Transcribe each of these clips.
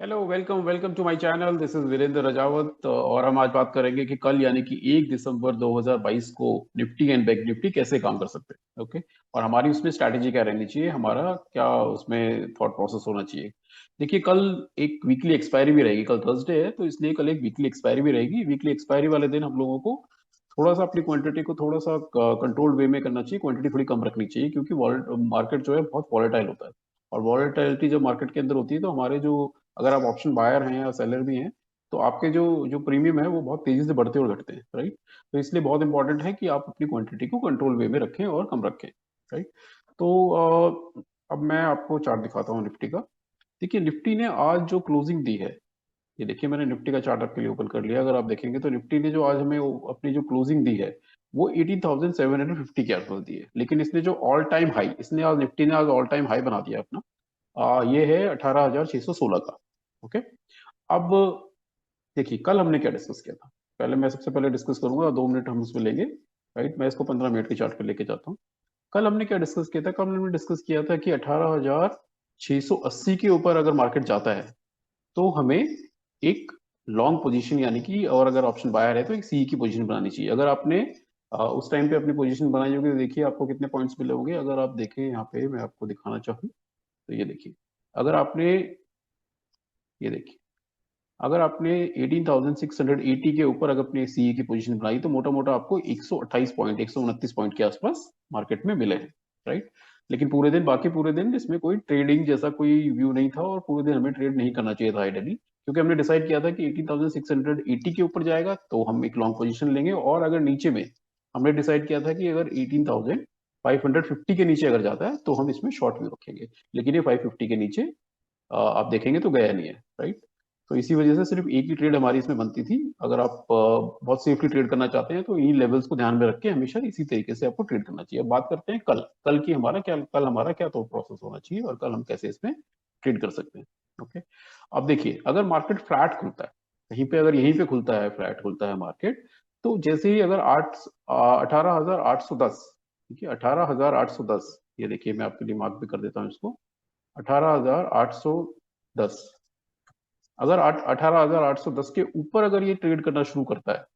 Hello, welcome welcome to my channel. This is Virendra Rajawat और हम आज बात करेंगे कि कल यानी कि 1 दिसंबर 2022 को निफ्टी एंड बैंक निफ्टी कैसे काम कर सकते हैं। ओके, और हमारी उसमें स्ट्रैटेजी क्या रहनी चाहिए, हमारा क्या उसमें थॉट प्रोसेस होना चाहिए। देखिए, कल एक वीकली एक्सपायरी भी रहेगी। कल थर्सडे है, तो इसलिए कल एक वीकली एक्सपायरी भी रहेगी। वीकली एक्सपायरी वाले दिन हम लोगों को थोड़ा सा अपनी क्वांटिटी को थोड़ा सा कंट्रोल्ड वे में करना चाहिए। क्वांटिटी थोड़ी कम रखनी चाहिए, क्योंकि मार्केट जो है बहुत वॉलेटाइल होता है। और वॉलेटिलिटी जब मार्केट के अंदर होती है, तो हमारे जो, अगर आप ऑप्शन बायर हैं या सेलर भी हैं, तो आपके जो जो प्रीमियम है वो बहुत तेजी से बढ़ते और घटते हैं। राइट, तो इसलिए बहुत इंपॉर्टेंट है कि आप अपनी क्वांटिटी को कंट्रोल वे में रखें और कम रखें। राइट, तो अब मैं आपको चार्ट दिखाता हूँ निफ्टी का। देखिए, निफ्टी ने आज जो क्लोजिंग दी है, ये देखिए, मैंने निफ्टी का चार्ट आपके लिए ओपन कर लिया। अगर आप देखेंगे तो निफ्टी ने जो आज हमें अपनी जो क्लोजिंग दी है, वो 18,750 के आसपास दी है। लेकिन इसने जो ऑल टाइम हाई, इसने आज निफ्टी ने आज ऑल टाइम हाई बना दिया अपना। ये है 18,616 का। ओके, अब देखिए, कल हमने क्या डिस्कस किया था। पहले मैं सबसे पहले डिस्कस करूंगा, 2 मिनट हम उसमें लेंगे। राइट, मैं इसको 15 मिनट के चार्ट पे लेके जाता हूँ। कल हमने क्या डिस्कस किया था? कल हमने डिस्कस किया था कि 18,680 के ऊपर अगर मार्केट जाता है, तो हमें एक लॉन्ग पोजीशन, यानी कि, और अगर ऑप्शन बायर है तो एक सी की पोजीशन बनानी चाहिए। अगर आपने उस टाइम पे अपनी पोजीशन बनाई होगी, तो देखिए आपको कितने पॉइंट्स मिले होंगे। अगर आप देखें, यहाँ पे मैं आपको दिखाना चाहूँ, तो ये देखिए, अगर आपने, ये देखिए, अगर आपने 18,680 के ऊपर अगर अपने सीई की पोजीशन बनाई, तो मोटा मोटा आपको 128 पॉइंट, 129 पॉइंट के आसपास मार्केट में मिले हैं। राइट, लेकिन पूरे दिन, बाकी पूरे दिन इसमें कोई ट्रेडिंग जैसा कोई व्यू नहीं था, और पूरे दिन हमें ट्रेड नहीं करना चाहिए था आइडियली, क्योंकि हमने डिसाइड किया था कि 18,680 के ऊपर जाएगा तो हम एक लॉन्ग पोजीशन लेंगे, और अगर नीचे में, हमने डिसाइड किया था कि अगर 18,550 के नीचे अगर जाता है तो हम इसमें शॉर्ट व्यू रखेंगे। लेकिन ये 550 के नीचे आप देखेंगे तो गया नहीं है। राइट, तो इसी वजह से सिर्फ एक ही ट्रेड हमारी इसमें बनती थी। अगर आप बहुत सेफली ट्रेड करना चाहते हैं, तो इन लेवल्स को ध्यान में रख के हमेशा इसी तरीके से आपको ट्रेड करना चाहिए। अब बात करते हैं कल, कल की हमारा क्या, कल हमारा क्या तो प्रोसेस होना चाहिए, और कल हम कैसे इसमें ट्रेड कर सकते हैं। ओके, अब देखिए, अगर मार्केट फ्लैट खुलता है, कहीं पे अगर यहीं पे खुलता है, फ्लैट खुलता है मार्केट, तो जैसे ही अगर 18,810, ठीक है, 18,810, ये देखिए, मैं आपके लिए मार्क भी कर देता हूँ इसको, 18,810, अगर 18,810 के ऊपर अगर ये ट्रेड करना शुरू करता है,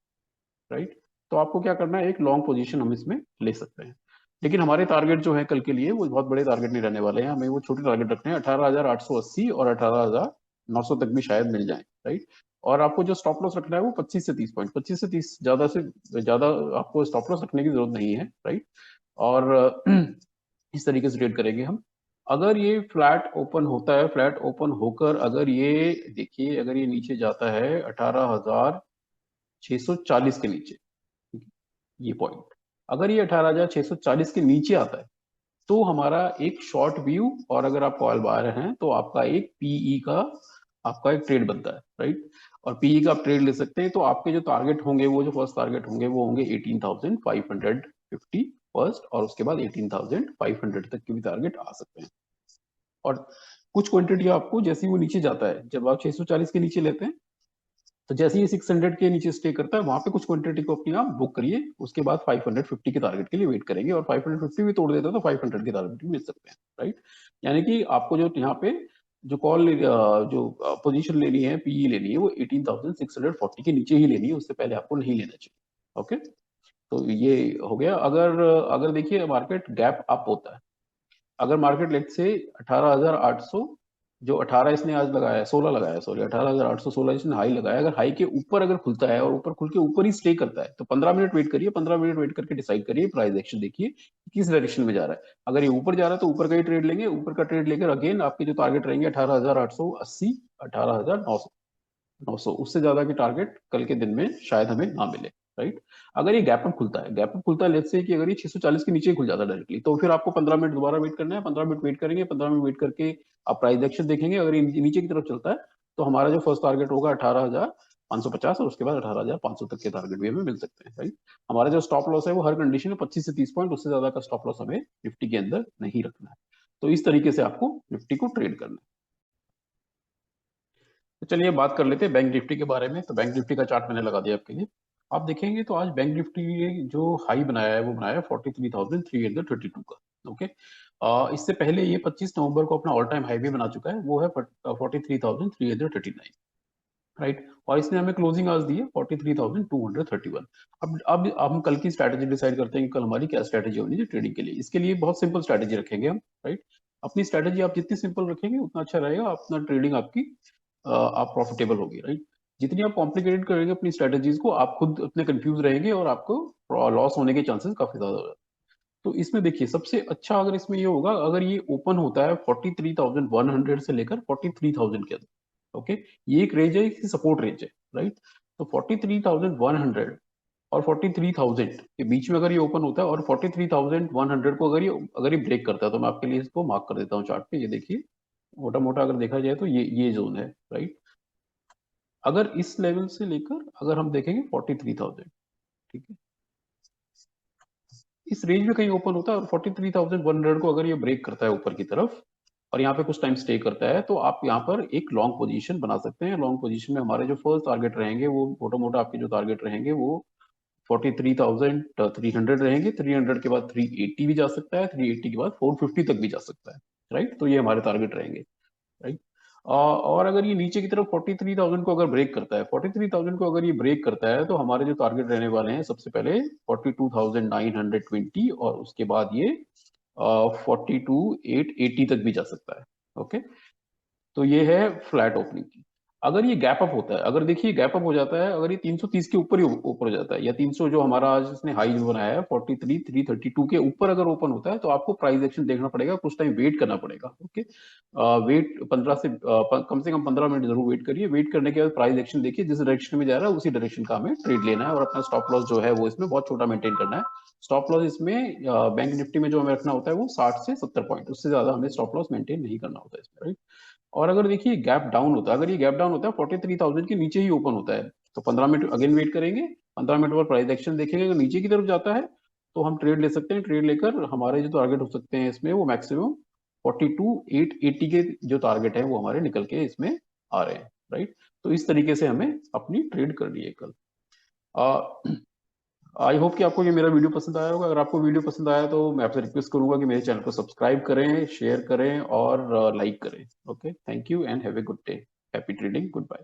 राइट, तो आपको क्या करना है, एक लॉन्ग पोजीशन हम इसमें ले सकते हैं। लेकिन हमारे टारगेट जो है कल के लिए, वो बहुत बड़े टारगेट नहीं रहने वाले हैं, हमें वो छोटे टारगेट रखने हैं। 18,880 और 18,900 तक भी शायद मिल जाए। राइट, और आपको जो स्टॉप लॉस रखना है वो 25 से 30 पॉइंट, 25 से 30, ज्यादा से ज्यादा आपको स्टॉप लॉस रखने की जरूरत नहीं है। राइट, और इस तरीके से ट्रेड करेंगे हम। अगर ये फ्लैट ओपन होता है, फ्लैट ओपन होकर अगर ये, देखिए, अगर ये नीचे जाता है 18,640 के नीचे, ठीक है, ये पॉइंट, अगर ये 18,640 के नीचे आता है, तो हमारा एक शॉर्ट व्यू, और अगर आप कॉल बायर हैं तो आपका एक पीई का, आपका एक ट्रेड बनता है। राइट, और पीई का आप ट्रेड ले सकते हैं। तो आपके जो टारगेट होंगे, वो जो फर्स्ट टारगेट होंगे, वो होंगे 18,550 फर्स्ट, और उसके बाद 18,500 तक के भी टारगेट आ सकते हैं। और कुछ क्वांटिटी आपको, जैसे ही वो नीचे जाता है, जब आप 640 के नीचे लेते हैं, तो जैसे ही 600 के नीचे स्टे करता है, वहां पे कुछ क्वांटिटी को अपनी आप बुक करिए। उसके बाद 550 के टारगेट के लिए वेट करेंगे, और 550 भी तोड़ देता है तो 500 के टारगेट भी मिल सकते हैं। राइट, यानी कि आपको जो यहाँ पे जो जो पोजीशन लेनी है, पीई लेनी है, वो 18,640 के नीचे ही लेनी है, उससे पहले आपको नहीं लेना चाहिए। ओके, तो ये हो गया। अगर अगर देखिए, मार्केट गैप अप होता है, अगर मार्केट लेट से 18,800, जो 18 इसने आज लगाया, 16 लगाया, सॉरी, 18,816 इसने हाई लगाया, अगर हाई के ऊपर अगर खुलता है और ऊपर खुल के ऊपर ही स्टे करता है, तो 15 मिनट वेट करिए। 15 मिनट वेट करके डिसाइड करिए, प्राइस एक्शन देखिए किस डायरेक्शन में जा रहा है। अगर ये ऊपर जा रहा है तो ऊपर का ही ट्रेड लेंगे। ऊपर का ट्रेड लेकर अगेन आपके जो टारगेट रहेंगे 18,880, 18,900, 900, उससे ज्यादा की टारगेट कल के दिन में शायद हमें ना मिले। राइट, अगर ये गैप अप खुलता है, गैप अप खुलता है, लेट्स से कि अगर ये 640 के नीचे खुल जाता है डायरेक्टली, तो फिर आपको 15 मिनट दोबारा वेट करना है। 15 मिनट वेट करेंगे, 15 मिनट वेट करके आप प्राइस एक्शन देखेंगे। अगर ये नीचे की तरफ चलता है, तो हमारा जो फर्स्ट टारगेट होगा 18,550, और उसके बाद 18,500 तक के टारगेट भी हमें मिल सकते हैं। राइट, हमारा जो स्टॉप लॉस है वो हर कंडीशन में 25 से 30 पॉइंट, उससे ज्यादा का स्टॉप लॉस हमें निफ्टी के अंदर नहीं रखना है। तो इस तरीके से आपको निफ्टी को ट्रेड करना है। तो चलिए बात कर लेते हैं बैंक निफ्टी के बारे में। तो बैंक निफ्टी का चार्ट मैंने लगा दिया आपके लिए। आप देखेंगे तो आज बैंक निफ्टी ने जो हाई बनाया है, वो बनाया है 43,332 का। ओके। इससे पहले ये 25 नवंबर को अपना ऑल टाइम हाई भी बना चुका है, वो है 43,339, राइट। और इसने हमें क्लोजिंग आज दी है 43,231। अब हम कल की स्ट्रैटेजी डिसाइड करते हैं कि कल हमारी क्या स्ट्रैटेजी होनी है ट्रेडिंग के लिए। इसके लिए बहुत सिंपल स्ट्रैटेजी रखेंगे हम, राइट। अपनी स्ट्रैटेजी आप जितनी सिंपल रखेंगे उतना अच्छा रहेगा, अपना ट्रेडिंग आपकी आप प्रॉफिटेबल होगी, राइट। जितनी आप कॉम्प्लिकेटेड करेंगे अपनी स्ट्रैटेजीज को, आप खुद अपने कंफ्यूज रहेंगे और आपको लॉस होने के चांसेस काफी ज्यादा हो जाते हैं। तो इसमें देखिए सबसे अच्छा अगर इसमें ये होगा, अगर ये ओपन होता है 43,100 से लेकर 43,000 के अंदर, ओके। ये एक रेंज है, सपोर्ट रेंज है, राइट। तो 43,100 और 43,000 के बीच में अगर ये ओपन होता है और 43,100 को अगर ये ब्रेक करता है, तो मैं आपके लिए इसको मार्क कर देता हूँ चार्ट पे। ये देखिए मोटा मोटा अगर देखा जाए तो ये जोन है, राइट। अगर इस लेवल से लेकर अगर हम देखेंगे 43,000, ठीक है, इस रेंज में कहीं ओपन होता है और 43,100 को अगर ये ब्रेक करता है ऊपर की तरफ और यहाँ पे कुछ टाइम स्टे करता है, तो आप यहाँ पर एक लॉन्ग पोजीशन बना सकते हैं। लॉन्ग पोजीशन में हमारे जो फर्स्ट टारगेट रहेंगे, वो मोटा मोटा आपके जो टारगेट रहेंगे वो 43,300 रहेंगे। 300 के बाद 380 भी जा सकता है, 380 के बाद 450 तक भी जा सकता है, राइट। तो ये हमारे टारगेट रहेंगे, राइट। और अगर ये नीचे की तरफ 43,000 को अगर ब्रेक करता है, 43,000 को अगर ये ब्रेक करता है, तो हमारे जो टारगेट रहने वाले हैं सबसे पहले 42,920 और उसके बाद ये 42,880 तक भी जा सकता है, ओके। तो ये है फ्लैट ओपनिंग की। अगर ये गैप अप होता है, अगर देखिए गैप अप हो जाता है, अगर ये 330 के ऊपर ही ऊपर हो जाता है, या 300 जो हमारा आज इसने हाई जो बनाया है 43,332 के ऊपर अगर ओपन होता है, तो आपको प्राइस एक्शन देखना पड़ेगा, कुछ टाइम वेट करना पड़ेगा, ओके। वेट 15 से कम से कम 15 मिनट जरूर वेट करिए। वेट करने के बाद प्राइस एक्शन देखिए, जिस डायरेक्शन में जा रहा है उसी डायरेक्शन का हमें ट्रेड लेना है, और अपना स्टॉप लॉस जो है वो इसमें बहुत छोटा मेंटेन करना है। स्टॉप लॉस इसमें बैंक निफ्टी में जो हमें रखना होता है वो 60 से 70 पॉइंट, उससे ज्यादा हमें स्टॉप लॉस मेंटेन नहीं करना होता है इसमें, राइट। और अगर देखिए गैप डाउन होता है, अगर ये गैप डाउन होता है 43,000 के नीचे ही ओपन होता है, तो 15 मिनट अगेन वेट करेंगे। 15 मिनट बाद प्राइस एक्शन देखेंगे, अगर नीचे की तरफ जाता है तो हम ट्रेड ले सकते हैं। ट्रेड लेकर हमारे जो टारगेट हो सकते हैं इसमें वो मैक्सिमम 42,880 के जो टारगेट है वो हमारे निकल के इसमें आ रहे हैं, राइट। तो इस तरीके से हमें अपनी ट्रेड करनी है कल। आई होप कि आपको ये मेरा वीडियो पसंद आया होगा। अगर आपको वीडियो पसंद आया तो मैं आपसे रिक्वेस्ट करूंगा कि मेरे चैनल को सब्सक्राइब करें, शेयर करें और लाइक करें। Okay, thank you and have a good day. Happy trading, good bye.